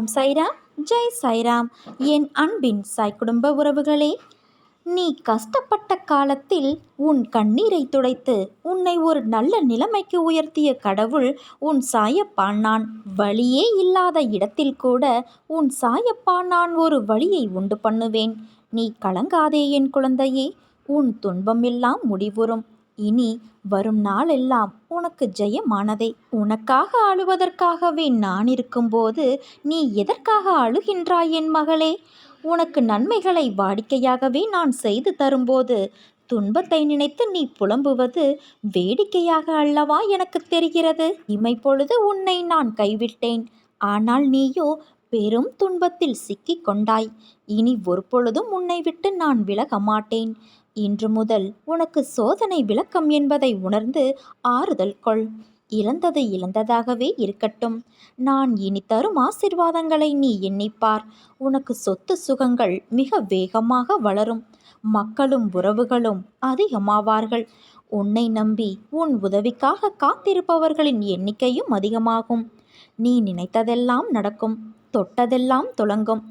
ஓம் சைராம், ஜெய் சைராம். என் அன்பின் சாய் குடும்ப உறவுகளே, நீ கஷ்டப்பட்ட காலத்தில் உன் கண்ணீரை துடைத்து உன்னை ஒரு நல்ல நிலைமைக்கு உயர்த்திய கடவுள் உன் சாயப்பா நான். வழியே இல்லாத இடத்தில் கூட உன் சாயப்பா நான் ஒரு வழியை உண்டு பண்ணுவேன். நீ கலங்காதே என் குழந்தையே, உன் துன்பம் எல்லாம் முடிவுறும். இனி வரும் நாளெல்லாம் உனக்கு ஜெயமானதே. உனக்காக அழுவதற்காகவே நான் இருக்கும்போது நீ எதற்காக அழுகின்றாய் என் மகளே? உனக்கு நன்மைகளை வாடிக்கையாகவே நான் செய்து தரும்போது துன்பத்தை நினைத்து நீ புலம்புவது வேடிக்கையாக அல்லவா எனக்கு தெரிகிறது. இமைப்பொழுது உன்னை நான் கைவிட்டேன், ஆனால் நீயோ பெரும் துன்பத்தில் சிக்கிக் கொண்டாய். இனி ஒரு பொழுதும் உன்னை விட்டு நான் விலக மாட்டேன். இன்று முதல் உனக்கு சோதனை விளக்கம் என்பதை உணர்ந்து ஆறுதல் கொள். இழந்தது இழந்ததாகவே இருக்கட்டும். நான் இனி தரும் ஆசிர்வாதங்களை நீ எண்ணிப்பார். உனக்கு சொத்து சுகங்கள் மிக வேகமாக வளரும். மக்களும் உறவுகளும் அதிகமாவார்கள். உன்னை நம்பி உன் உதவிக்காக காத்திருப்பவர்களின் எண்ணிக்கையும் அதிகமாகும். நீ நினைத்ததெல்லாம் நடக்கும், தொட்டதெல்லாம் துலங்கும்.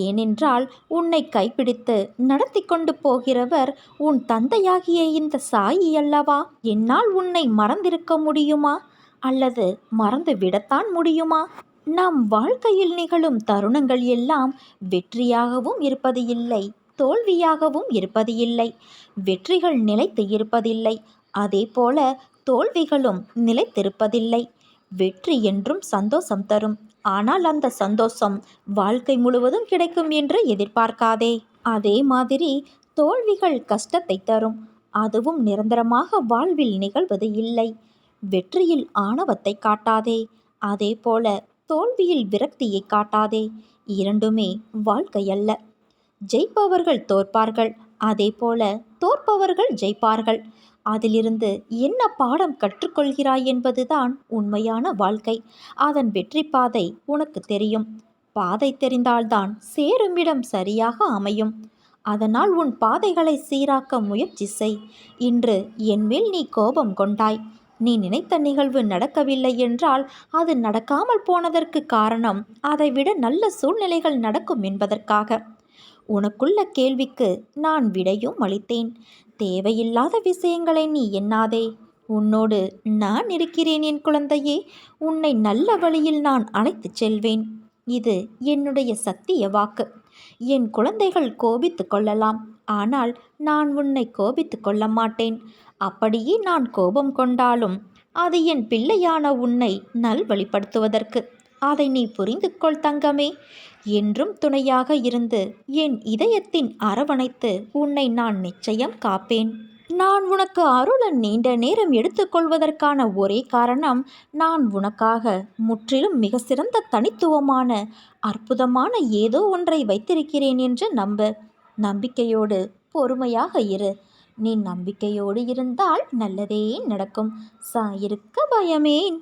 ஏனென்றால் உன்னை கைப்பிடித்து நடத்தி கொண்டு போகிறவர் உன் தந்தையாகிய இந்த சாயி அல்லவா. என்னால் உன்னை மறந்திருக்க முடியுமா? அல்லது மறந்து விடத்தான் முடியுமா? நம் வாழ்க்கையில் நிகழும் தருணங்கள் எல்லாம் வெற்றியாகவும் இருப்பது இல்லை, தோல்வியாகவும் இருப்பது இல்லை. வெற்றிகள் நிலைத்து இருப்பதில்லை, அதே போல தோல்விகளும் நிலைத்திருப்பதில்லை. வெற்றி என்றும் சந்தோஷம் தரும், ஆனால் அந்த சந்தோஷம் வாழ்க்கை முழுவதும் கிடைக்கும் என்று எதிர்பார்க்காதே. அதே மாதிரி தோல்விகள் கஷ்டத்தை தரும், அதுவும் நிரந்தரமாக வாழ்வில் நிகழ்வது இல்லை. வெற்றியில் ஆணவத்தை காட்டாதே, அதே போல தோல்வியில் விரக்தியை காட்டாதே. இரண்டுமே வாழ்க்கை அல்ல. ஜெயிப்பவர்கள் தோற்பார்கள், அதே போல தோற்பவர்கள் ஜெயிப்பார்கள். அதிலிருந்து என்ன பாடம் கற்றுக்கொள்கிறாய் என்பதுதான் உண்மையான வாழ்க்கை. அதன் வெற்றி பாதை உனக்கு தெரியும். பாதை தெரிந்தால்தான் சேரும் இடம் சரியாக அமையும். அதனால் உன் பாதைகளை சீராக்க முயற்சி செய். இன்று என்மேல் நீ கோபம் கொண்டாய். நீ நினைத்த நிகழ்வு நடக்கவில்லை என்றால் அது நடக்காமல் போனதற்கு காரணம் அதைவிட நல்ல சூழ்நிலைகள் நடக்கும் என்பதற்காக. உனக்குள்ள கேள்விக்கு நான் விடையும் அளித்தேன். தேவையில்லாத விஷயங்களை நீ எண்ணாதே. உன்னோடு நான் இருக்கிறேன் என் குழந்தையே. உன்னை நல்ல வழியில் நான் அழைத்துச் செல்வேன். இது என்னுடைய சத்திய வாக்கு. என் குழந்தைகள் கோபித்து கொள்ளலாம், ஆனால் நான் உன்னை கோபித்து கொள்ள மாட்டேன். அப்படியே நான் கோபம் கொண்டாலும் அது என் பிள்ளையான உன்னை நல்வழிப்படுத்துவதற்கு. அதை நீ புரிந்து கொள் தங்கமே. என்றும் துணையாக இருந்து என் இதயத்தின் அரவணைத்து உன்னை நான் நிச்சயம் காப்பேன். நான் உனக்கு அருள நீண்ட நேரம் எடுத்துக்கொள்வதற்கான ஒரே காரணம், நான் உனக்காக முற்றிலும் மிக சிறந்த தனித்துவமான அற்புதமான ஏதோ ஒன்றை வைத்திருக்கிறேன் என்று நம்பு. நம்பிக்கையோடு பொறுமையாக இரு. நீ நம்பிக்கையோடு இருந்தால் நல்லதே நடக்கும். சாயிருக்க பயமேன்.